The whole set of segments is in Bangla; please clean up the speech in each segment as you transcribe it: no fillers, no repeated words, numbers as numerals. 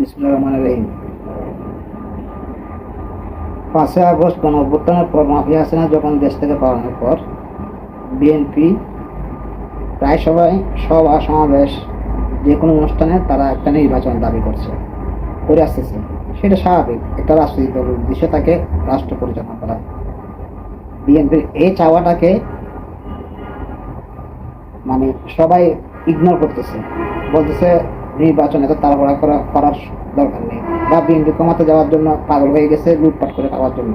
বিসমিল্লাহির রহমানির রহিম। ৫ই আগস্ট গণঅভ্যুত্থানের পর মাফিয়া হাসিনা যখন দেশ থেকে পালানোর পর বিএনপি প্রায় সভা সমাবেশ যে কোনো অনুষ্ঠানে তারা একটা নির্বাচন দাবি করে আসতেছে। সেটা স্বাভাবিক, একটা রাজনৈতিক দলের উদ্দেশ্য তাকে রাষ্ট্র পরিচালনা করা। বিএনপির এই চাওয়াটাকে মানে সবাই ইগনোর করতেছে, বলতেছে নির্বাচনে তো তাড়াহুড়া করার দরকার নেই, বা বিএনপি ক্ষমতা যাওয়ার জন্য পাগল হয়ে গেছে লুটপাট করে খাওয়ার জন্য।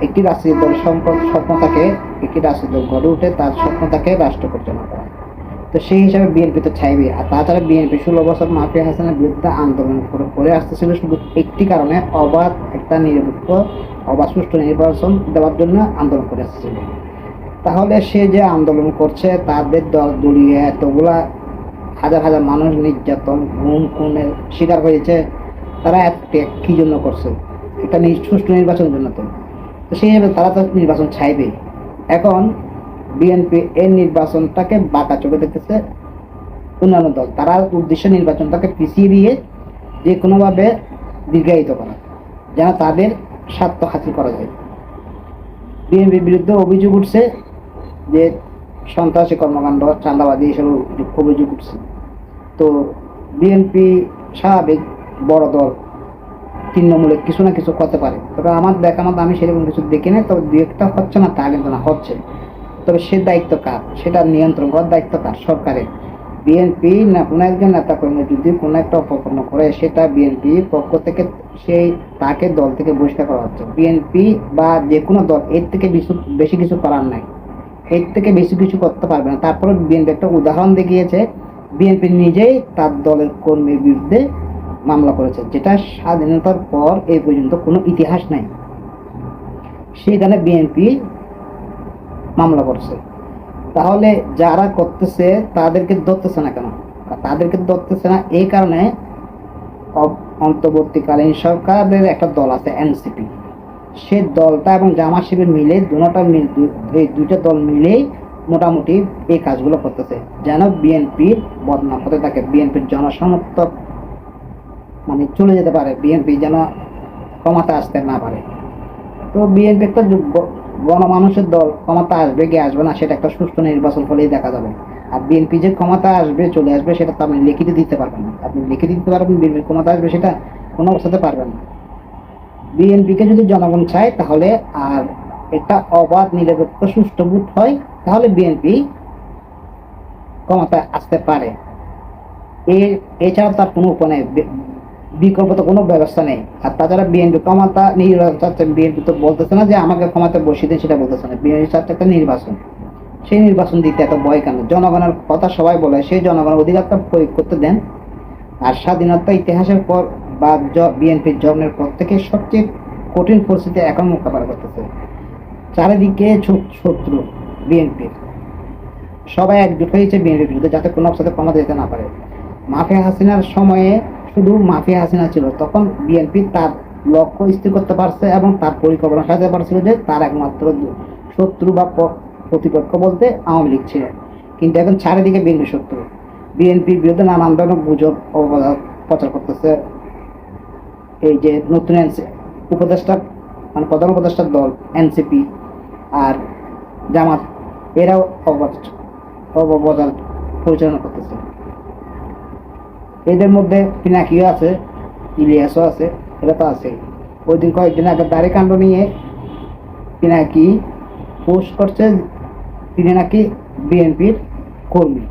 একটি রাজনৈতিক দলের স্বপ্নটাকে একটি রাজনৈতিক দল গড়ে উঠে তার স্বপ্নটাকে রাষ্ট্র পরিচালনা করা। তো সেই হিসাবে বিএনপি তো চাইবে। আর তাছাড়া বিএনপি ১৬ বছর মাফিয়া হাসানের বিরুদ্ধে আন্দোলন করে আসতেছিল শুধু একটি কারণে, অবাধ একটা নিরপেক্ষ অবাধ সুষ্ঠু নির্বাচন দেওয়ার জন্য আন্দোলন করে আসতেছিল। তাহলে সে যে আন্দোলন করছে, তাদের দল দলীয় এতগুলা হাজার হাজার মানুষ নির্যাতন গুম খুনের শিকার হয়েছে, তারা কি জন্য করছে? একটা সুষ্ঠু নির্বাচনের জন্য। তো সেই হিসেবে তারা তো নির্বাচন চাইবে। এখন বিএনপি এই নির্বাচনটাকে বাঁকা চোখে দেখতেছে অন্যান্য দল, তারা উদ্দেশ্য নির্বাচনটাকে পিছিয়ে দিয়ে যে কোনোভাবে দীর্ঘায়িত করা, যেন তাদের স্বার্থ হাসিল করা যায়। বিএনপির বিরুদ্ধে অভিযোগ উঠছে যে সন্ত্রাসী কর্মকাণ্ড, চাঁদাবাদী এসব অভিযোগ উঠছে। তো বিএনপি স্বাভাবিক বড় দল, তৃণমূলে কিছু না কিছু করতে পারে। তবে আমার দেখা মতো আমি সেরকম কিছু দেখি না। তবে দু একটা হচ্ছে না তা কিন্তু না, হচ্ছে। তবে সে দায়িত্ব কার? সেটা নিয়ন্ত্রণ করার দায়িত্ব কার? সরকারের। বিএনপি না কোনো একজন নেতা কর্মী যদি কোনো একটা অপকর্ম করে, সেটা বিএনপি পক্ষ থেকে তাকে দল থেকে বহিষ্কার করা হচ্ছে। বিএনপি বা যে কোনো দল এর থেকে বেশি কিছু করার নাই, এর থেকে বেশি কিছু করতে পারবে না। তারপরে বিএনপি একটা উদাহরণ দেখিয়েছে, বিএনপি নিজেই তার দলের কর্মীর বিরুদ্ধে মামলা করেছে, যেটা স্বাধীনতার পর এই পর্যন্ত কোনো ইতিহাস নাই। সেখানে বিএনপি মামলা করছে। তাহলে যারা করতেছে তাদেরকে ধরতেছে না কেন? তাদেরকে ধরতেছে না এই কারণে, অন্তর্বর্তীকালীন সরকারের একটা দল আছে এনসিপি, সে দলটা এবং জামাত শিবির মিলে এই দুইটা দল মিলেই মোটামুটি এই কাজগুলো করতেছে, যেন বিএনপির বদনাম হতে থাকে, বিএনপির জনসমর্থক মানে চলে যেতে পারে, বিএনপি যেন ক্ষমতা আসতে না পারে। তো বিএনপি একটা গণমানুষের দল, ক্ষমতা আসবে কি আসবে না সেটা একটা সুষ্ঠু নির্বাচন হলেই দেখা যাবে। আর বিএনপি যে ক্ষমতা আসবে চলে আসবে সেটা তো আপনি লিখিত দিতে পারবেন না। আপনি লিখিত দিতে পারবেন বিএনপি ক্ষমতা আসবে, সেটা কোনো অবস্থাতে পারবেন না। বিএনপিকে যদি জনগণ চায় তাহলে, আর একটা অবাধ নিরপেক্ষ সুষ্ঠু ভোট হয়, তাহলে বিএনপি ক্ষমতায় আসতে পারে। এছাড়া তার কোনো উপায় নেই, বিকল্প তো কোনো ব্যবস্থা নেই। আর তাছাড়া বিএনপি ক্ষমতা নির্বাচন, বিএনপি তো বলতেছে না যে আমাকে ক্ষমতা বসিয়ে দিন, সেটা বলতেছে না। বিএনপি চাচ্ছে একটা নির্বাচন, সেই নির্বাচন দিতে এত ভয় কেন? জনগণের কথা সবাই বলে, সেই জনগণের অধিকারটা প্রয়োগ করতে দেন। আর স্বাধীনতা ইতিহাসের পর বা বিএনপির জন্মের পর থেকে সবচেয়ে কঠিন পরিস্থিতি এখন মোকাবেলা করতেছে। চারিদিকে শত্রু বিএনপির, সবাই একজোট হয়েছে বিএনপির বিরুদ্ধে, যাতে কোনো অবস্থাতে ক্ষমতা দিতে না পারে। মাফিয়া হাসিনার সময়ে শুধু মাফিয়া হাসিনা ছিল, তখন বিএনপি তার লক্ষ্য স্থির করতে পারছে এবং তার পরিকল্পনা সাজাতে পারছিল যে তার একমাত্র শত্রু বা প্রতিপক্ষ বলতে আওয়ামী লীগ ছিল। কিন্তু এখন চারিদিকে বিএনপি শত্রু, বিএনপির বিরুদ্ধে নানান ধরনের গুজব প্রচার করতেছে। এই যে নতুন উপদেষ্টা মানে প্রধান উপদেষ্টার দল এনসিপি আর জামাত, এরাও অপপ্রচার পরিচালনা করতেছে। এদের মধ্যে পিনাকিও আছে, ইলিয়াসও আছে, এরা তো আছে। ওই দিন কয়েকদিন আগে দাড়ি কাণ্ড নিয়ে পিনাকি পোস্ট করছে, তিনি নাকি বিএনপির কর্মী।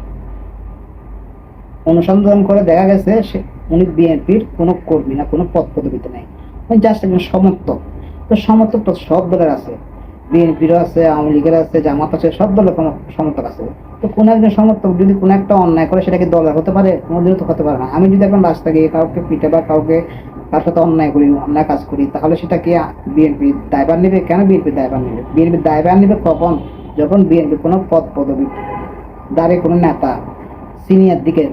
অনুসন্ধান করে দেখা গেছে উনি বিএনপির কোনো কর্মী না, কোনো পদ পদবিতে নেই, জাস্ট একজন সমর্থক। তো সমর্থক তো সব দলের আছে, বিএনপিরও আছে, আওয়ামী লীগের আছে, জামাত আছে, সব দলের সমর্থক আছে। তো কোনো একজন সমর্থক যদি কোনো একটা অন্যায় করে, সেটা কি দলের হতে পারে? কোনোদিনও তো হতে পারে না। আমি যদি এখন রাস্তা গিয়ে কাউকে পিটে বা কার সাথে অন্যায় কাজ করি, তাহলে সেটা কি বিএনপি দায়ভার নেবে? কেন বিএনপি দায়ভার নেবে? বিএনপি দায়ভার নেবে কখন? যখন বিএনপি কোনো পদ পদবি দাঁড়িয়ে কোনো নেতা সিনিয়র দিকে,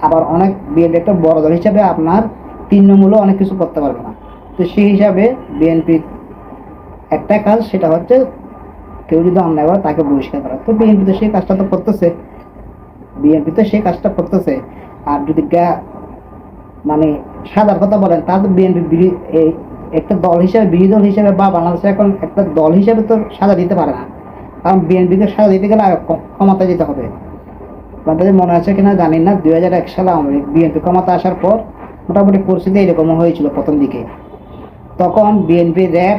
আবার অনেক বিএনপি একটা বড় দল হিসাবে আপনার তৃণমূলও অনেক কিছু করতে পারবে না। তো সেই হিসাবে বিএনপি একটা কাজ, সেটা হচ্ছে কেউ যদি অন্যায় করে তাকে বহিষ্কার করা। তো বিএনপি তো সেই কাজটা করতেছে। আর যদি মানে সাদার কথা বলেন, তা তো বিএনপি একটা দল হিসেবে, বিরোধী দল হিসেবে বা বাংলাদেশে এখন একটা দল হিসেবে তো সাজা দিতে পারে না। কারণ বিএনপিকে সাজা দিতে গেলে ক্ষমতা যেতে হবে। আপনাদের মনে আছে কিনা জানি না, 2001 সালে বিএনপি ক্ষমতা আসার পর মোটামুটি পরিস্থিতি এরকম হয়েছিল প্রথম দিকে। তখন বিএনপি র্যাব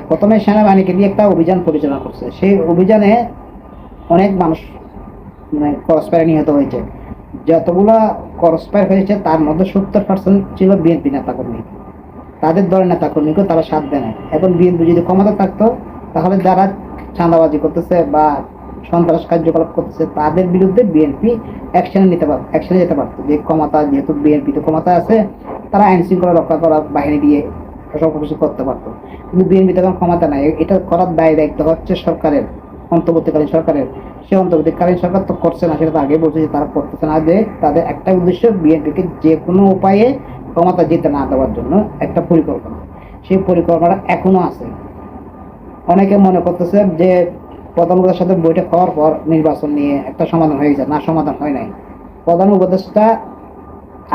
প্রথমে সেনাবাহিনীকে দিয়ে একটা অভিযান পরিচালনা করছে। সেই অভিযানে অনেক মানুষ মানে ক্রসফায়ারে নিহত হয়েছে। যতগুলো ক্রসফায়ার হয়েছে তার মধ্যে 70% ছিল বিএনপি নেতাকর্মী। তাদের দলের নেতাকর্মীকেও তারা সাথ দেয় না। এখন বিএনপি যদি ক্ষমতা থাকতো তাহলে যারা চাঁদাবাজি করতেছে বা সন্ত্রাস কার্যকলাপ করতেছে তাদের বিরুদ্ধে বিএনপি অ্যাকশনে যেতে পারতো। যে ক্ষমতা, যেহেতু বিএনপি তো ক্ষমতা আছে, তারা আইন শৃঙ্খলা রক্ষা করা বাহিনী দিয়ে সব কিছু করতে পারতো। কিন্তু বিএনপি তখন ক্ষমতা নাই, এটা করার দায়িত্ব হচ্ছে সরকারের, অন্তর্বর্তীকালীন সরকারের। সে অন্তর্বর্তীকালীন সরকার তো করছে না, সেটা তো আগে বলছে যে তারা করতেছে না। যে তাদের একটা উদ্দেশ্য বিএনপিকে যে কোনো উপায়ে ক্ষমতা যেতে না দেওয়ার জন্য একটা পরিকল্পনা। সেই পরিকল্পনাটা এখনো আছে। অনেকে মনে করতেছে যে প্রধান উপদেষ্টার সাথে বৈঠক হওয়ার পর নির্বাচন নিয়ে একটা সমাধান হয়ে গেছে। না, সমাধান হয় নাই। প্রধান উপদেষ্টা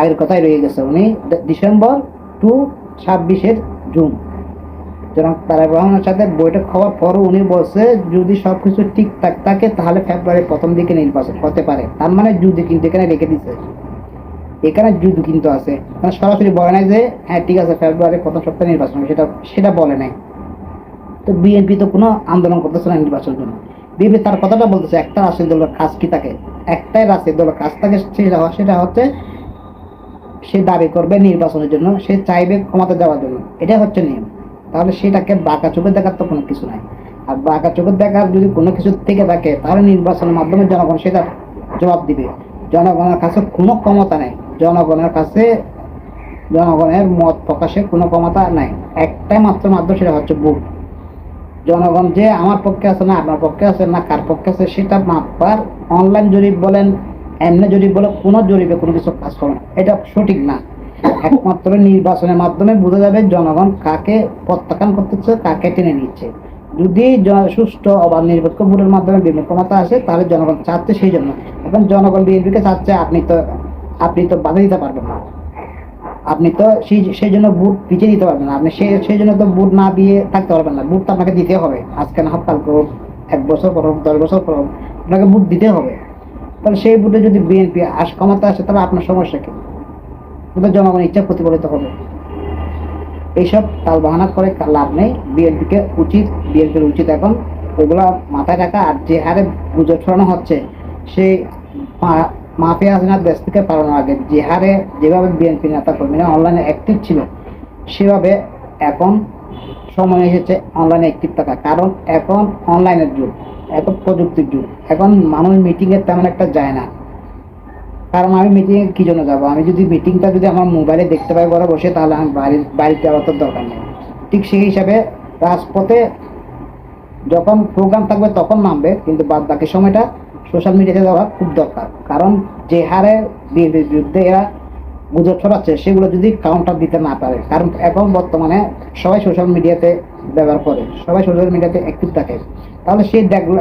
আগের কথাই রয়ে গেছে। উনি ডিসেম্বর টু 26 জুন তারেক রহমানের সাথে বৈঠক হওয়ার পরও উনি বলছে যদি সবকিছু ঠিকঠাক থাকে তাহলে ফেব্রুয়ারির প্রথম দিকে নির্বাচন হতে পারে। তার মানে যদি কিন্তু এখানে রেখে দিছে, এখানে যদি কিন্তু আছে, সরাসরি বলে নাই যে হ্যাঁ ঠিক আছে ফেব্রুয়ারির প্রথম সপ্তাহে নির্বাচন হবে, সেটা বলে নাই। তো বিএনপি তো কোনো আন্দোলন করতেছে না নির্বাচনের জন্য। বিএনপি তার কথাটা বলতেছে একটা রাজনৈতিক দলের কাজ কি থাকে, একটাই রাজনৈতিক দলের কাজ থাকে, সেটা হচ্ছে সে দাবি করবে নির্বাচনের জন্য, সে চাইবে ক্ষমতা যাওয়ার জন্য। এটা হচ্ছে নিয়ম। তাহলে সেটাকে বাঁকা চোখে দেখার তো কোনো কিছু নাই। আর বাঁকা চোখে দেখার যদি কোনো কিছু থেকে থাকে তাহলে নির্বাচনের মাধ্যমে জনগণ সেটা জবাব দিবে। জনগণের কাছে কোনো ক্ষমতা নেই, জনগণের কাছে জনগণের মত প্রকাশের কোনো ক্ষমতা নাই। একটাই মাত্র মাধ্যম, সেটা হচ্ছে ভোট। জনগণ যে আমার পক্ষে আছে না আপনার পক্ষে আছে না কার পক্ষে আছে সেটা মাপবার অনলাইন জরিপ বলেন, এমনি জরিপ বলে, কোনো জরিপে কোনো কিছু কাজ করে না। এটা সঠিক না। একমাত্র নির্বাচনের মাধ্যমে বোঝা যাবে জনগণ কাকে প্রত্যাখ্যান করতেছে, কাকে টেনে নিচ্ছে। যদি সুষ্ঠু অবাধ নিরপেক্ষ ভোটের মাধ্যমে বিভিন্ন ক্ষমতা আসে তাহলে জনগণ চাচ্ছে সেই জন্য। এখন জনগণ বিএনপিকে চাচ্ছে, আপনি তো বাধা দিতে পারবেন না, আপনি তো সেই জন্য ভোট পিছিয়ে দিতে পারবেন না, আপনি সেই জন্য তো ভোট না দিয়ে থাকতে পারবেন না। ভোট তো আপনাকে দিতে হবে, আজকে না হোক কালকে হোক, 1 বছর পর হোক, 10 বছর পর হোক, আপনাকে ভোট দিতে হবে। তাহলে সেই ভোটে যদি বিএনপি ক্ষমতা আসে তাহলে আপনার সমস্যা কি? জনগণের ইচ্ছা প্রতিফলিত হবে। এইসব তাল বাহানা করে লাভ নেই। বিএনপির উচিত এখন ওইগুলা মাথায় রাখা। আর যে হারে গুজব ছড়ানো হচ্ছে, সেই মাফিয়া হাসিনার দেশ থেকে পালানোর আগে যে হারে যেভাবে বিএনপি নেতা কর্মীরা অনলাইনে অ্যাক্টিভ ছিল, সেভাবে এখন সময় এসেছে অনলাইনে অ্যাক্টিভ থাকা। কারণ এখন অনলাইনের যুগ, এখন প্রযুক্তির যুগ। এখন মানুষ মিটিংয়ে তেমন একটা যায় না। কারণ আমি মিটিংয়ে কি জন্য যাবো? আমি যদি মিটিংটা যদি আমার মোবাইলে দেখতে পাই ঘরে বসে, তাহলে আমি বাড়িতে যাওয়ার তো দরকার নেই। ঠিক সেই হিসাবে রাজপথে যখন প্রোগ্রাম থাকবে তখন নামবে, কিন্তু বাদ বাকি সময়টা সোশ্যাল মিডিয়াতে যাওয়া খুব দরকার। কারণ যে হারে বিএনপির বিরুদ্ধে এরা গুজব ছড়াচ্ছে, সেগুলো যদি কাউন্টার দিতে না পারে, কারণ এখন বর্তমানে সবাই সোশ্যাল মিডিয়াতে ব্যবহার করে, সবাই সোশ্যাল মিডিয়াতে অ্যাক্টিভ থাকে, তাহলে সেই দেখলো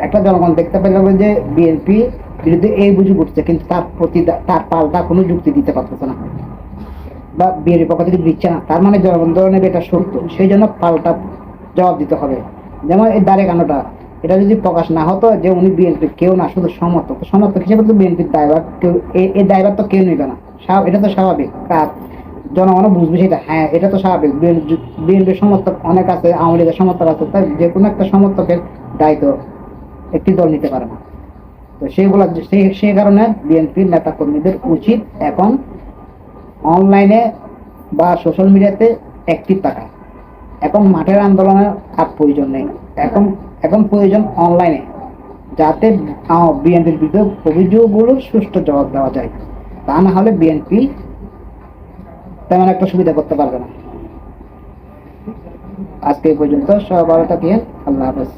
একটা জনগণ দেখতে পেলে যে বিএনপি বিরুদ্ধে এই বুঝি উঠছে, কিন্তু তার পাল্টা কোনো যুক্তি দিতে পারতেছে না বা বিএনপি পক্ষ থেকে দিচ্ছে না। তার মানে জনগণ ধরে নেবে এটা সত্য, সেই জন্য পাল্টা জবাব দিতে হবে। যেমন এই দাঁড়েকানোটা, এটা যদি প্রকাশ না হতো যে উনি বিএনপির কেউ না, শুধু সমর্থক হিসেবে তো বিএনপির দায়ভার কেউ, এই দায়ভার তো কেউ নেবে না। এটা তো স্বাভাবিক। জনগণও বুঝবে সেটা, হ্যাঁ এটা তো স্বাভাবিক। বিএনপির সমর্থক অনেক আছে, আওয়ামী লীগের সমর্থক আছে, তাই যে কোনো একটা সমর্থকের দায়িত্ব একটি দল নিতে পারে না। তো সেই কারণে বিএনপির নেতা কর্মীদের উচিত এখন অনলাইনে বা সোশ্যাল মিডিয়াতে অ্যাক্টিভ থাকা। এখন মাঠের আন্দোলনের আর প্রয়োজন নেই, এখন প্রয়োজন অনলাইনে, যাতে বিএনপির বিরুদ্ধে অভিযোগগুলোর সুষ্ঠু জবাব দেওয়া যায়। তা না হলে বিএনপি তেমন একটা সুবিধা করতে পারবে না। আজকে এই পর্যন্ত। সবাই ভালো থাকেন। আল্লাহ হাফেজ।